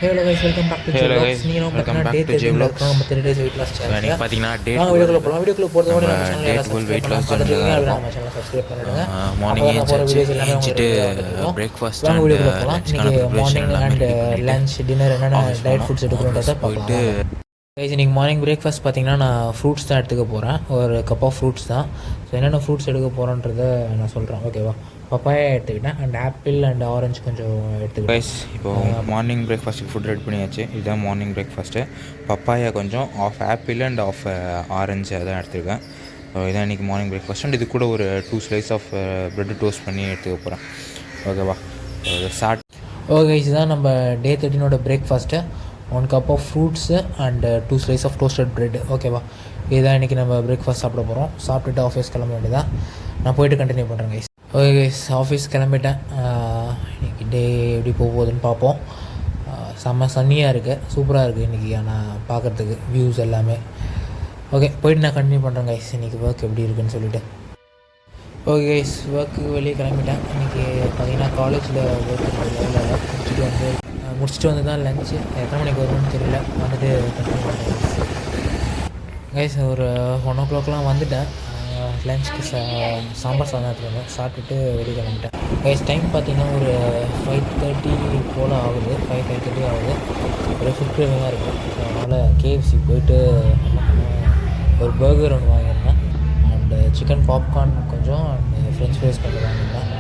Hello guys, welcome back to ஜிவ்லாக்ஸ். நீங்க பார்த்தீங்கன்னா டே 13 இருக்கோம். நம்ம 3 டேஸ் வெயிட் லாஸ் சேலஞ்ச். பார்த்தீங்கன்னா வாங்க வீடியோக்குள்ள போலாம். வீடியோக்குள்ள போறதுக்கு முன்னாடி நம்ம சேனலை டேட் சப்ஸ்கிரைப் வெயிட் லாஸ் பண்ணலாம். நம்ம சேனலை சப்ஸ்கிரைப் பண்ணிடுங்க. மார்னிங் வீடியோஸ் எல்லாமே உங்களுக்கு பிரேக்ஃபாஸ்ட் வாங்க வீடியோக்குள்ள போலாம். இன்னைக்கு மார்னிங் அண்ட் லஞ்ச் டின்னர் என்னென்ன டயட் ஃபுட்ஸ் எடுக்கிறோன்றத போயிட்டு கைஸ், இன்றைக்கி மார்னிங் பிரேக்ஃபாஸ்ட் பார்த்தீங்கன்னா நான் ஃப்ரூட்ஸ் தான் எடுத்துக்க போகிறேன். ஒரு கப் ஆஃப் ஃப்ரூட்ஸ் தான். ஸோ என்னென்ன ஃப்ரூட்ஸ் எடுக்க போகிறோன்றதை நான் சொல்கிறேன், ஓகேவா? பப்பாயா எடுத்துக்கிட்டேன் அண்ட் ஆப்பிள் அண்ட் ஆரஞ்சு கொஞ்சம் எடுத்துக்கிட்டேன். கைஸ், இப்போது மார்னிங் பிரேக்ஃபாஸ்ட்டுக்கு ஃபுட் ரெடி பண்ணியாச்சு. இதுதான் மார்னிங் பிரேக்ஃபாஸ்ட்டு. பப்பாயா கொஞ்சம், half apple and half orange அதான் எடுத்துருக்கேன். ஸோ இதான் இன்றைக்கி மார்னிங் பிரேக்ஃபாஸ்ட். அண்ட் இது கூட ஒரு 2 ஸ்லைஸ் ஆஃப் ப்ரெட்டு டோஸ்ட் பண்ணி எடுத்துக்க போகிறேன், ஓகேவா? ஓகே, இதுதான் நம்ம டே 13ஓட breakfast. 1 cup of fruits and 2 slice of toasted bread, ஓகேவா? இதுதான் இன்றைக்கி நம்ம பிரேக்ஃபாஸ்ட் சாப்பிட போகிறோம். சாப்பிட்டுட்டு ஆஃபீஸ் கிளம்ப வேண்டியதான். நான் போய்ட்டு கண்டினியூ பண்ணுறேன் கைஸ். ஓகே கைஸ், ஆஃபீஸ் கிளம்பிட்டேன். இன்றைக்கி டே எப்படி போகுதுன்னு பார்ப்போம். செம்ம சன்னியாக இருக்குது, சூப்பராக இருக்குது இன்றைக்கி. ஆனால் பார்க்குறதுக்கு வியூஸ் எல்லாமே ஓகே. போய்ட்டு நான் கண்டினியூ பண்ணுறேன் கைஸ், இன்றைக்கி ஒர்க் எப்படி இருக்குன்னு சொல்லிவிட்டு. ஓகே கைஸ், ஒர்க்கு வெளியே கிளம்பிட்டேன். இன்றைக்கி பார்த்தீங்கன்னா காலேஜில் ஒர்க் முடிச்சுட்டு வந்து தான் லஞ்சு. எத்தனை மணிக்கு வரும்னு தெரியல. வந்துட்டு கண்டினியூ பண்ணுறேன் கைஸ். ஒரு 1 o'clockலாம் வந்துட்டேன். லஞ்சுக்கு சாம்பார் சாதம் எடுத்துருந்தேன். சாப்பிட்டுட்டு வெளியே கிளம்பிட்டேன் கைஸ். டைம் பார்த்திங்கன்னா ஒரு 5:30 போல் ஆகுது. 5:30 ஆகுது. ஒரு ஃபுட் கிரேவிங்காக இருக்குது. ஸோ அதனால் கேஎஃப்சி போயிட்டு ஒரு பர்கர் ஒன்று வாங்கியிருந்தேன். அண்டு சிக்கன் பாப்கார்ன் கொஞ்சம் அண்ட் ஃப்ரெஞ்ச் ஃப்ரைஸ் கொஞ்சம் வாங்கியிருந்தேன்.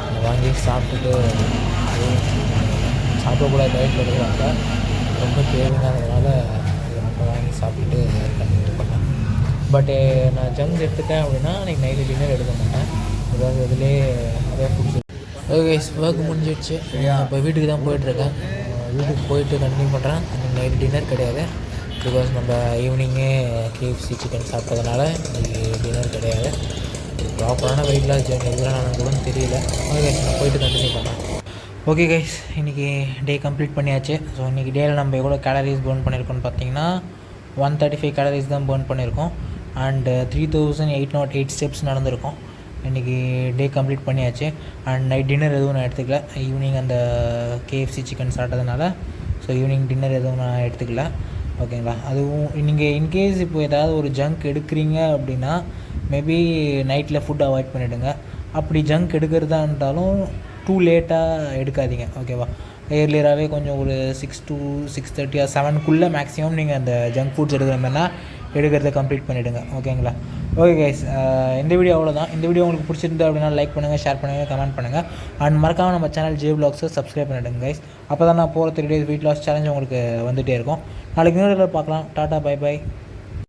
அதை வாங்கி சாப்பிட்டுட்டு சாப்பிடக்கூடாது டயட்டில் இருக்கிறாங்க. ரொம்ப கிரேவிங்காகிறதுனால இதை மட்டும் வாங்கி சாப்பிட்டுட்டு கண்டினியூ பண்ணேன். பட்டு நான் ஜங்க் எடுத்துட்டேன் அப்படின்னா அன்றைக்கி நைட்டு டின்னர் எடுக்க மாட்டேன். ஏதாவது இதிலே நிறையா ஃபுட்ஸ். ஓகே, ஒர்க் முடிஞ்சிடுச்சு. இப்போ வீட்டுக்கு தான் போயிட்டுருக்கேன். வீட்டுக்கு போயிட்டு கண்டினியூ பண்ணுறேன். அன்றைக்கி நைட்டு டின்னர் கிடையாது. பிகாஸ் நம்ம ஈவினிங்கே கேஎஃப்சி சிக்கன் சாப்பிட்டதுனால இன்றைக்கி டின்னர் கிடையாது. ப்ராப்பரான வெயிட் லாஸ் ஜர்னி இதெல்லாம் நான் கூட தெரியல. ஓகே, நான் போயிட்டு கண்டினியூ பண்ணுறேன். ஓகே கைஸ், இன்றைக்கி டே கம்ப்ளீட் பண்ணியாச்சு. ஸோ இன்றைக்கி டேயில் நம்ம எவ்வளோ கேலரிஸ் பர்ன் பண்ணியிருக்கோம்னு பார்த்தீங்கன்னா 135 கேலரிஸ் தான் பர்ன் பண்ணியிருக்கோம். அண்டு 3808 ஸ்டெப்ஸ் நடந்திருக்கோம். இன்றைக்கி டே கம்ப்ளீட் பண்ணியாச்சு. அண்ட் நைட் டின்னர் எதுவும் நான் எடுத்துக்கல. ஈவினிங் அந்த கேஎஃப்சி சிக்கன் சாப்பிட்டதுனால ஸோ ஈவினிங் டின்னர் எதுவும் நான் எடுத்துக்கல, ஓகேங்களா? அதுவும் நீங்கள் இன்கேஸ் இப்போ ஏதாவது ஒரு ஜங்க் எடுக்கிறீங்க அப்படின்னா மேபி நைட்டில் ஃபுட் அவாய்ட் பண்ணிவிடுங்க. அப்படி ஜங்க் எடுக்கிறதா இருந்தாலும் டூ லேட்டாக எடுக்காதீங்க, ஓகேவா? ஏர்லியராகவே கொஞ்சம் ஒரு 6 to 6:30 or 7க்குள்ளே மேக்ஸிமம் நீங்கள் அந்த ஜங்க் ஃபுட்ஸ் எடுக்கிற மாதிரினா எடுக்கிறத கம்ப்ளீட் பண்ணிவிடுங்க, ஓகேங்களா? ஓகே கைஸ், இந்த வீடியோ அவ்வளோதான். இந்த வீடியோ உங்களுக்கு பிடிச்சிருந்தா அப்படின்னா லைக் பண்ணுங்கள், ஷேர் பண்ணுங்கள், கமெண்ட் பண்ணுங்கள். அண்ட் மறக்காமல் நம்ம சேனல் ஜிவ்லாக்ஸை சப்ஸ்கிரைப் பண்ணிவிடுங்க கைஸ். அப்போ தான் நான் போகிற 3 days வெயிட் லாஸ் சேலஞ்ச் உங்களுக்கு வந்துகிட்டே இருக்கும். நாளைக்கு இன்னொரு பார்க்கலாம். Tata, bye by.